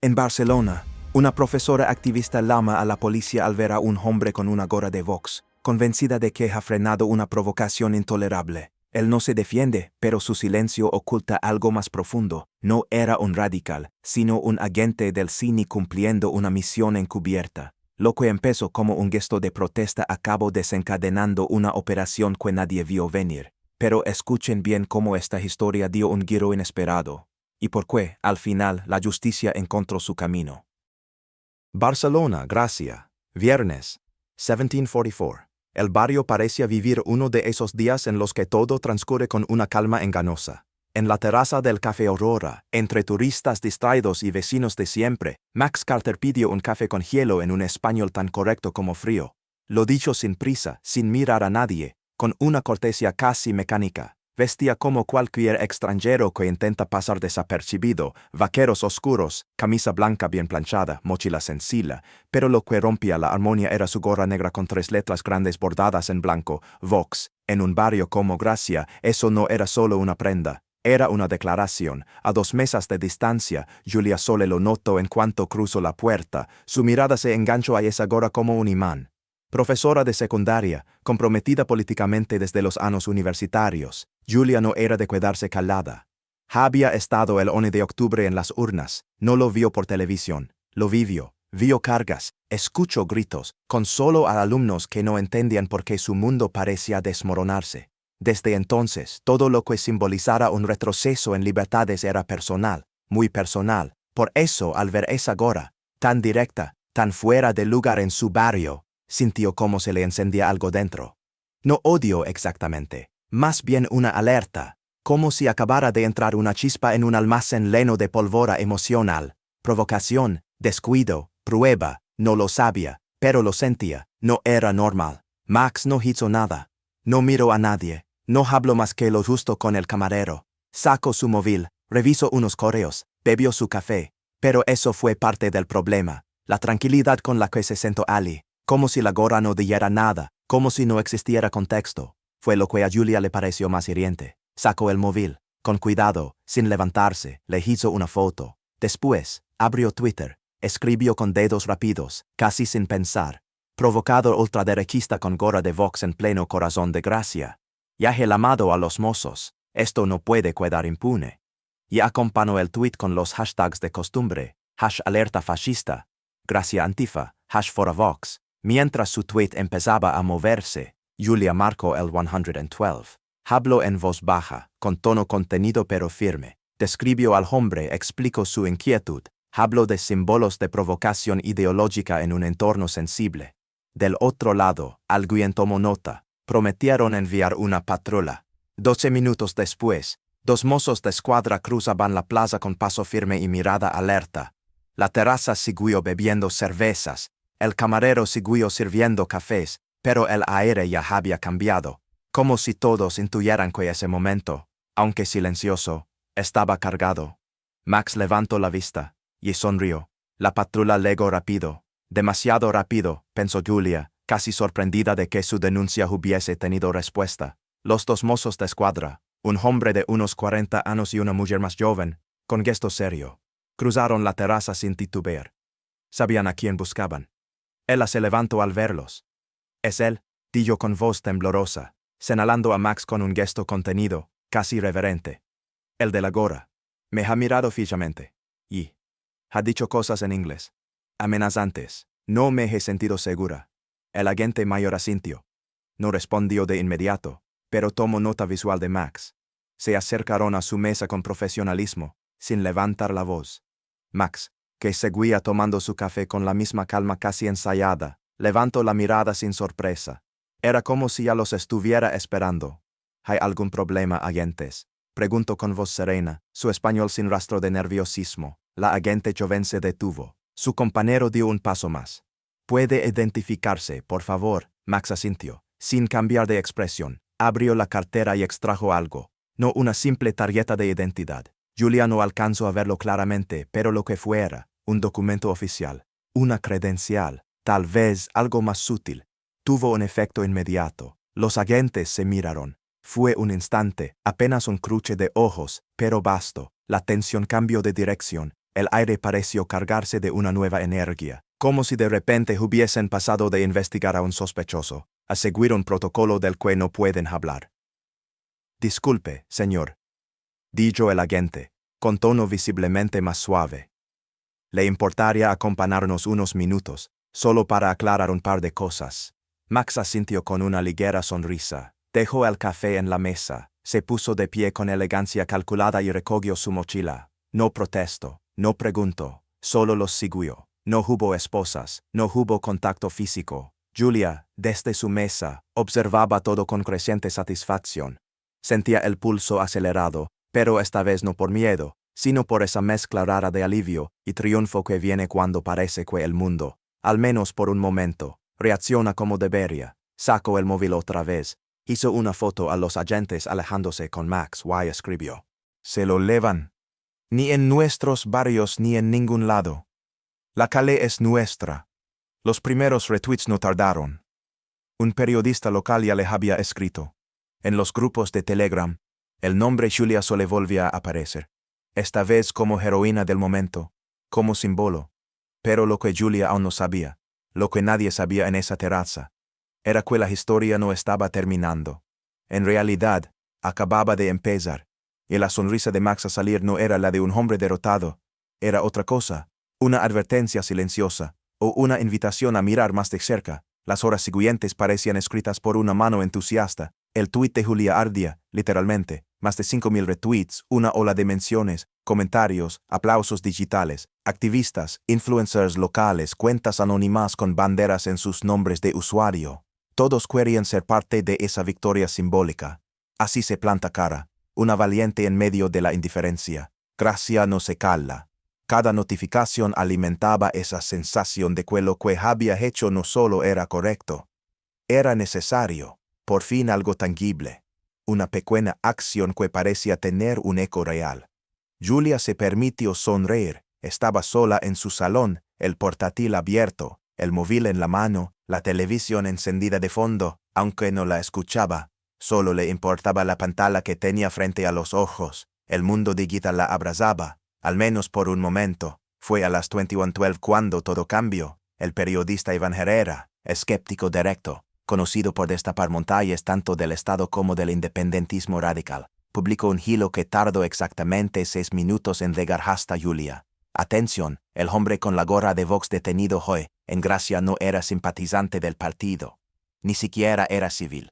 En Barcelona, una profesora activista llama a la policía al ver a un hombre con una gorra de Vox, convencida de que ha frenado una provocación intolerable. Él no se defiende, pero su silencio oculta algo más profundo. No era un radical, sino un agente del CINI cumpliendo una misión encubierta. Lo que empezó como un gesto de protesta acabó desencadenando una operación que nadie vio venir. Pero escuchen bien cómo esta historia dio un giro inesperado. Y por qué, al final, la justicia encontró su camino. Barcelona, Gracia. Viernes, 1744. El barrio parecía vivir uno de esos días en los que todo transcurre con una calma engañosa. En la terraza del Café Aurora, entre turistas distraídos y vecinos de siempre, Max Carter pidió un café con hielo en un español tan correcto como frío. Lo dicho sin prisa, sin mirar a nadie, con una cortesía casi mecánica. Vestía como cualquier extranjero que intenta pasar desapercibido, vaqueros oscuros, camisa blanca bien planchada, mochila sencilla, pero lo que rompía la armonía era su gorra negra con 3 letras grandes bordadas en blanco, Vox. En un barrio como Gracia, eso no era solo una prenda, era una declaración. A 2 mesas de distancia, Julia Sole lo notó en cuanto cruzó la puerta, su mirada se enganchó a esa gorra como un imán. Profesora de secundaria, comprometida políticamente desde los años universitarios, Julia no era de quedarse calada. Había estado el 11 de octubre en las urnas, no lo vio por televisión, lo vivió, vio cargas, escuchó gritos, consoló a alumnos que no entendían por qué su mundo parecía desmoronarse. Desde entonces, todo lo que simbolizara un retroceso en libertades era personal, muy personal. Por eso, al ver esa gorra, tan directa, tan fuera de lugar en su barrio, sintió como se le encendía algo dentro. No odio exactamente, más bien una alerta, como si acabara de entrar una chispa en un almacén lleno de pólvora emocional. Provocación, descuido, prueba, no lo sabía, pero lo sentía, no era normal. Max no hizo nada, no miró a nadie, no habló más que lo justo con el camarero. Sacó su móvil, revisó unos correos, bebió su café, pero eso fue parte del problema, la tranquilidad con la que se sentó Ali. Como si la gorra no dijera nada, como si no existiera contexto. Fue lo que a Julia le pareció más hiriente. Sacó el móvil, con cuidado, sin levantarse, le hizo una foto. Después, abrió Twitter, escribió con dedos rápidos, casi sin pensar. Provocador ultraderechista con gorra de Vox en pleno corazón de Gracia. Ya he llamado a los mozos, esto no puede quedar impune. Y acompañó el tweet con los hashtags de costumbre, #alerta fascista, Gracia Antifa, #ForaVox. Mientras su tweet empezaba a moverse, Julia marcó el 112. Habló en voz baja, con tono contenido pero firme. Describió al hombre, explicó su inquietud. Habló de símbolos de provocación ideológica en un entorno sensible. Del otro lado, alguien tomó nota. Prometieron enviar una patrulla. 12 minutos después, 2 mozos de escuadra cruzaban la plaza con paso firme y mirada alerta. La terraza siguió bebiendo cervezas. El camarero siguió sirviendo cafés, pero el aire ya había cambiado, como si todos intuyeran que ese momento, aunque silencioso, estaba cargado. Max levantó la vista y sonrió. La patrulla llegó rápido, demasiado rápido, pensó Julia, casi sorprendida de que su denuncia hubiese tenido respuesta. Los 2 mozos de escuadra, un hombre de unos 40 años y una mujer más joven, con gesto serio, cruzaron la terraza sin titubear. Sabían a quién buscaban. Ella se levantó al verlos. «Es él», dijo con voz temblorosa, señalando a Max con un gesto contenido, casi reverente. «El de la gorra. Me ha mirado fijamente. Y ha dicho cosas en inglés. Amenazantes. No me he sentido segura». El agente mayor asintió. No respondió de inmediato, pero tomó nota visual de Max. Se acercaron a su mesa con profesionalismo, sin levantar la voz. Max, que seguía tomando su café con la misma calma casi ensayada, levantó la mirada sin sorpresa. Era como si ya los estuviera esperando. «¿Hay algún problema, agentes?», preguntó con voz serena, su español sin rastro de nerviosismo. La agente joven se detuvo. Su compañero dio un paso más. «¿Puede identificarse, por favor?», Max asintió, sin cambiar de expresión. Abrió la cartera y extrajo algo, no una simple tarjeta de identidad. Julia no alcanzó a verlo claramente, pero lo que fuera, un documento oficial, una credencial, tal vez algo más sutil, tuvo un efecto inmediato. Los agentes se miraron. Fue un instante, apenas un cruce de ojos, pero vasto. La tensión cambió de dirección. El aire pareció cargarse de una nueva energía, como si de repente hubiesen pasado de investigar a un sospechoso a seguir un protocolo del que no pueden hablar. Disculpe, señor, dijo el agente, con tono visiblemente más suave. ¿Le importaría acompañarnos unos minutos, solo para aclarar un par de cosas? Max asintió con una ligera sonrisa, dejó el café en la mesa, se puso de pie con elegancia calculada y recogió su mochila. No protestó, no preguntó, solo los siguió. No hubo esposas, no hubo contacto físico. Julia, desde su mesa, observaba todo con creciente satisfacción. Sentía el pulso acelerado, pero esta vez no por miedo, sino por esa mezcla rara de alivio y triunfo que viene cuando parece que el mundo, al menos por un momento, reacciona como debería. Sacó el móvil otra vez, hizo una foto a los agentes alejándose con Max y escribió: Se lo llevan. Ni en nuestros barrios ni en ningún lado. La calle es nuestra. Los primeros retweets no tardaron. Un periodista local ya le había escrito. En los grupos de Telegram, el nombre Julia Sole volvía a aparecer. Esta vez como heroína del momento, como símbolo. Pero lo que Julia aún no sabía, lo que nadie sabía en esa terraza, era que la historia no estaba terminando. En realidad, acababa de empezar, y la sonrisa de Max a salir no era la de un hombre derrotado, era otra cosa, una advertencia silenciosa, o una invitación a mirar más de cerca. Las horas siguientes parecían escritas por una mano entusiasta. El tuit de Julia ardía, literalmente, más de 5.000 retweets, una ola de menciones, comentarios, aplausos digitales, activistas, influencers locales, cuentas anónimas con banderas en sus nombres de usuario. Todos querían ser parte de esa victoria simbólica. Así se planta cara, una valiente en medio de la indiferencia. Gracia no se cala. Cada notificación alimentaba esa sensación de que lo que había hecho no solo era correcto, era necesario, por fin algo tangible, una pequeña acción que parecía tener un eco real. Julia se permitió sonreír, estaba sola en su salón, el portátil abierto, el móvil en la mano, la televisión encendida de fondo, aunque no la escuchaba, solo le importaba la pantalla que tenía frente a los ojos, el mundo digital la abrazaba. Al menos por un momento. Fue a las 21:12 cuando todo cambió. El periodista Iván Herrera, escéptico directo, conocido por destapar montañas tanto del Estado como del independentismo radical, publicó un hilo que tardó exactamente 6 minutos en llegar hasta Julia. Atención, el hombre con la gorra de Vox detenido hoy, en Gracia, no era simpatizante del partido. Ni siquiera era civil.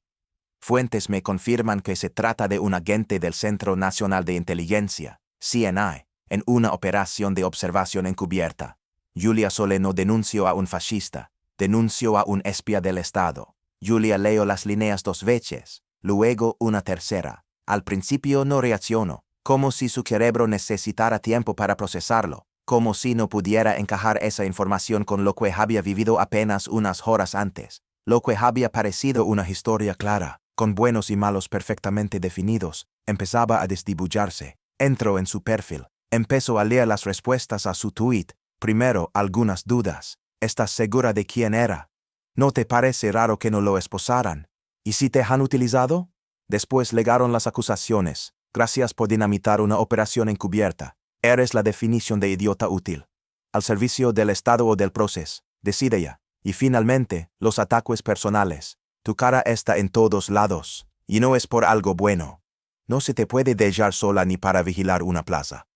Fuentes me confirman que se trata de un agente del Centro Nacional de Inteligencia, CNI, en una operación de observación encubierta. Julia Sole no denunció a un fascista, denunció a un espía del Estado. Julia leyó las líneas 2 veces, luego una tercera. Al principio no reaccionó, como si su cerebro necesitara tiempo para procesarlo, como si no pudiera encajar esa información con lo que había vivido apenas unas horas antes, lo que había parecido una historia clara, con buenos y malos perfectamente definidos. Empezaba a desdibullarse. Entró en su perfil. Empezó a leer las respuestas a su tuit. Primero, algunas dudas. ¿Estás segura de quién era? ¿No te parece raro que no lo esposaran? ¿Y si te han utilizado? Después llegaron las acusaciones. Gracias por dinamitar una operación encubierta. Eres la definición de idiota útil. Al servicio del Estado o del proceso. Decide ya. Y finalmente, los ataques personales. Tu cara está en todos lados. Y no es por algo bueno. No se te puede dejar sola ni para vigilar una plaza.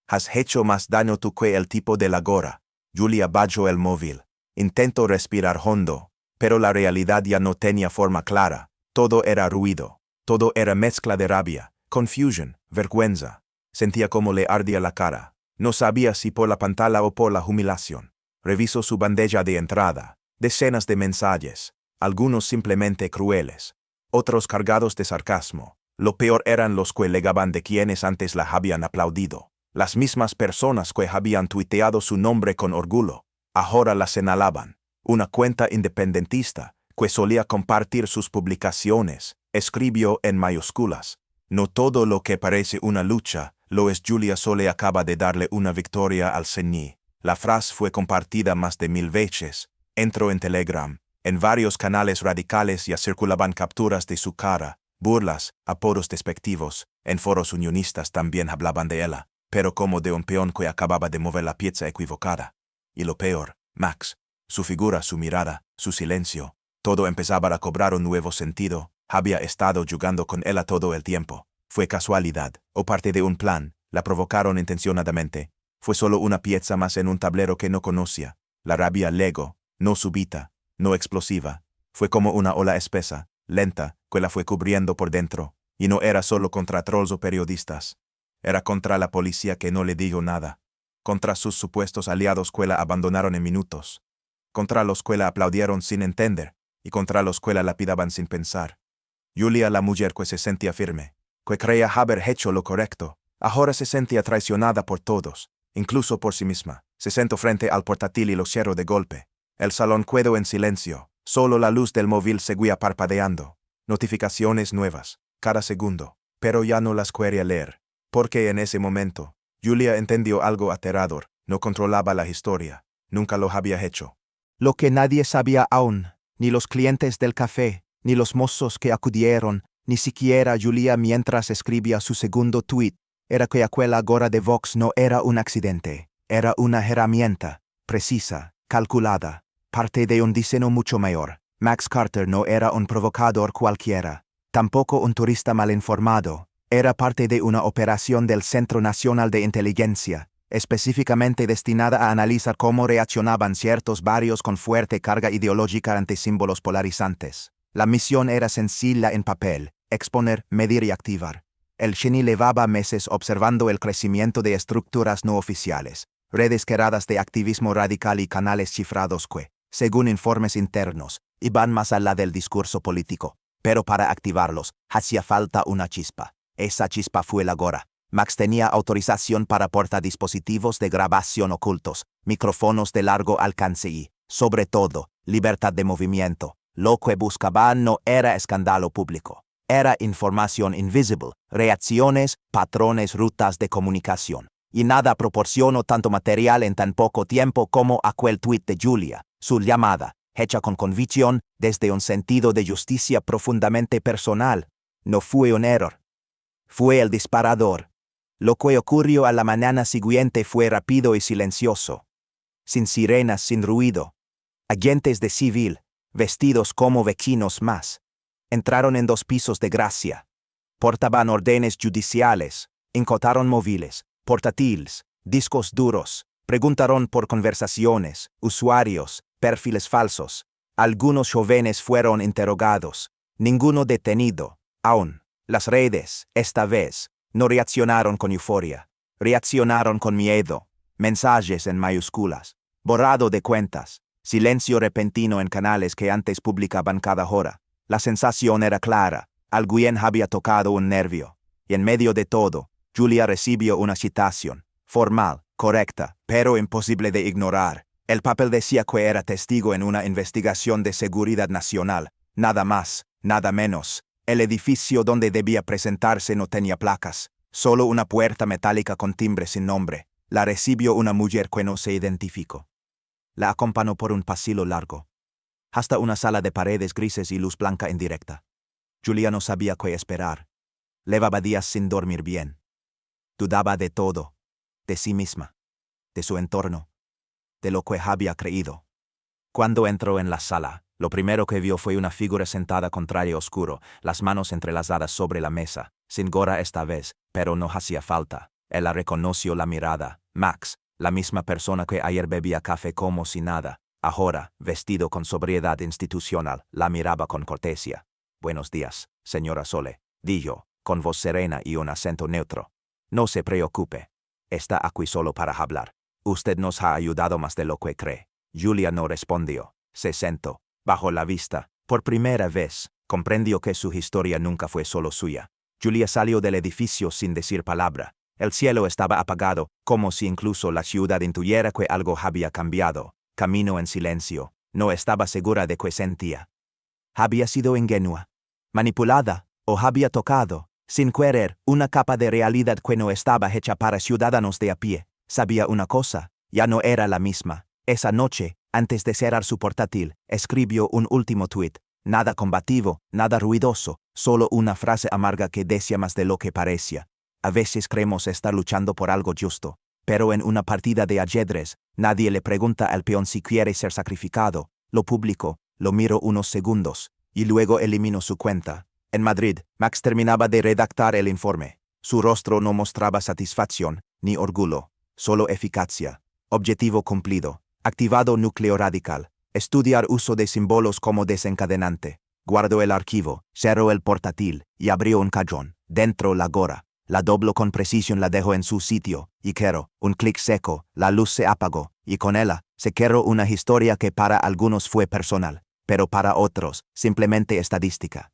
Has hecho más daño tú que el tipo de la gorra. Julia bajó el móvil. Intentó respirar hondo, pero la realidad ya no tenía forma clara. Todo era ruido. Todo era mezcla de rabia, confusión, vergüenza. Sentía como le ardía la cara. No sabía si por la pantalla o por la humillación. Revisó su bandeja de entrada. Decenas de mensajes, algunos simplemente crueles, otros cargados de sarcasmo. Lo peor eran los que legaban de quienes antes la habían aplaudido. Las mismas personas que habían tuiteado su nombre con orgullo, ahora la señalaban. Una cuenta independentista, que solía compartir sus publicaciones, escribió en mayúsculas: no todo lo que parece una lucha, lo es. Julia Sole acaba de darle una victoria al CNI. La frase fue compartida más de 1000 veces. Entró en Telegram. En varios canales radicales ya circulaban capturas de su cara, burlas, apodos despectivos. En foros unionistas también hablaban de ella. pero como de un peón que acababa de mover la pieza equivocada. Y lo peor, Max, su figura, su mirada, su silencio, todo empezaba a cobrar un nuevo sentido. Había estado jugando con ella todo el tiempo. Fue casualidad, o parte de un plan, la provocaron intencionadamente. Fue solo una pieza más en un tablero que no conocía. La rabia lego, no súbita, no explosiva. Fue como una ola espesa, lenta, que la fue cubriendo por dentro. Y no era solo contra trolls o periodistas. Era contra la policía que no le dijo nada. Contra sus supuestos aliados que la abandonaron en minutos. Contra los que la aplaudieron sin entender, y contra los que la lapidaban sin pensar. Julia, la mujer que se sentía firme, que creía haber hecho lo correcto, ahora se sentía traicionada por todos, incluso por sí misma. Se sentó frente al portátil y lo cerró de golpe. El salón quedó en silencio, solo la luz del móvil seguía parpadeando. Notificaciones nuevas, cada segundo, pero ya no las quería leer, porque en ese momento, Julia entendió algo aterrador. No controlaba la historia, nunca lo había hecho. Lo que nadie sabía aún, ni los clientes del café, ni los mozos que acudieron, ni siquiera Julia mientras escribía su segundo tuit, era que aquella gorra de Vox no era un accidente, era una herramienta, precisa, calculada, parte de un diseño mucho mayor. Max Carter no era un provocador cualquiera, tampoco un turista mal informado, era parte de una operación del Centro Nacional de Inteligencia, específicamente destinada a analizar cómo reaccionaban ciertos barrios con fuerte carga ideológica ante símbolos polarizantes. La misión era sencilla en papel: exponer, medir y activar. El Chini llevaba meses observando el crecimiento de estructuras no oficiales, redes creadas de activismo radical y canales cifrados que, según informes internos, iban más allá del discurso político. Pero para activarlos, hacía falta una chispa. Esa chispa fue la gorra. Max tenía autorización para portadispositivos de grabación ocultos, micrófonos de largo alcance y, sobre todo, libertad de movimiento. Lo que buscaban no era escándalo público. Era información invisible, reacciones, patrones, rutas de comunicación. Y nada proporcionó tanto material en tan poco tiempo como aquel tuit de Julia, su llamada, hecha con convicción, desde un sentido de justicia profundamente personal. No fue un error. Fue el disparador. Lo que ocurrió a la mañana siguiente fue rápido y silencioso. Sin sirenas, sin ruido. Agentes de civil, vestidos como vecinos más, entraron en 2 pisos de Gracia. Portaban órdenes judiciales, incautaron móviles, portátiles, discos duros, preguntaron por conversaciones, usuarios, perfiles falsos. Algunos jóvenes fueron interrogados, ninguno detenido. Aún, las redes, esta vez, no reaccionaron con euforia, reaccionaron con miedo. Mensajes en mayúsculas, borrado de cuentas, silencio repentino en canales que antes publicaban cada hora. La sensación era clara, alguien había tocado un nervio. Y en medio de todo, Julia recibió una citación, formal, correcta, pero imposible de ignorar. El papel decía que era testigo en una investigación de seguridad nacional, nada más, nada menos. El edificio donde debía presentarse no tenía placas, solo una puerta metálica con timbre sin nombre. La recibió una mujer que no se identificó. La acompañó por un pasillo largo, hasta una sala de paredes grises y luz blanca indirecta. Julia no sabía qué esperar. Llevaba días sin dormir bien. Dudaba de todo, de sí misma, de su entorno, de lo que había creído. Cuando entró en la sala, lo primero que vio fue una figura sentada con traje oscuro, las manos entrelazadas sobre la mesa, sin gorra esta vez, pero no hacía falta. Él la reconoció la mirada. Max, la misma persona que ayer bebía café como si nada, ahora, vestido con sobriedad institucional, la miraba con cortesía. «Buenos días, señora Sole», dijo, con voz serena y un acento neutro. «No se preocupe. Está aquí solo para hablar. Usted nos ha ayudado más de lo que cree». Julia no respondió. Se sentó. Bajó la vista. Por primera vez, comprendió que su historia nunca fue solo suya. Julia salió del edificio sin decir palabra. El cielo estaba apagado, como si incluso la ciudad intuyera que algo había cambiado. Caminó en silencio. No estaba segura de qué sentía. Había sido ingenua, manipulada, o había tocado, sin querer, una capa de realidad que no estaba hecha para ciudadanos de a pie. Sabía una cosa, ya no era la misma. Esa noche, antes de cerrar su portátil, escribió un último tuit. Nada combativo, nada ruidoso, solo una frase amarga que decía más de lo que parecía. A veces creemos estar luchando por algo justo, pero en una partida de ajedrez, nadie le pregunta al peón si quiere ser sacrificado. Lo publico, lo miro unos segundos, y luego elimino su cuenta. En Madrid, Max terminaba de redactar el informe. Su rostro no mostraba satisfacción, ni orgullo, solo eficacia. Objetivo cumplido. Activado núcleo radical. Estudiar uso de símbolos como desencadenante. Guardo el archivo, cerro el portátil, y abrió un cajón. Dentro la gora. La doblo con precisión, la dejo en su sitio, y quiero, un clic seco, la luz se apagó, y con ella, se quiero una historia que para algunos fue personal, pero para otros, simplemente estadística.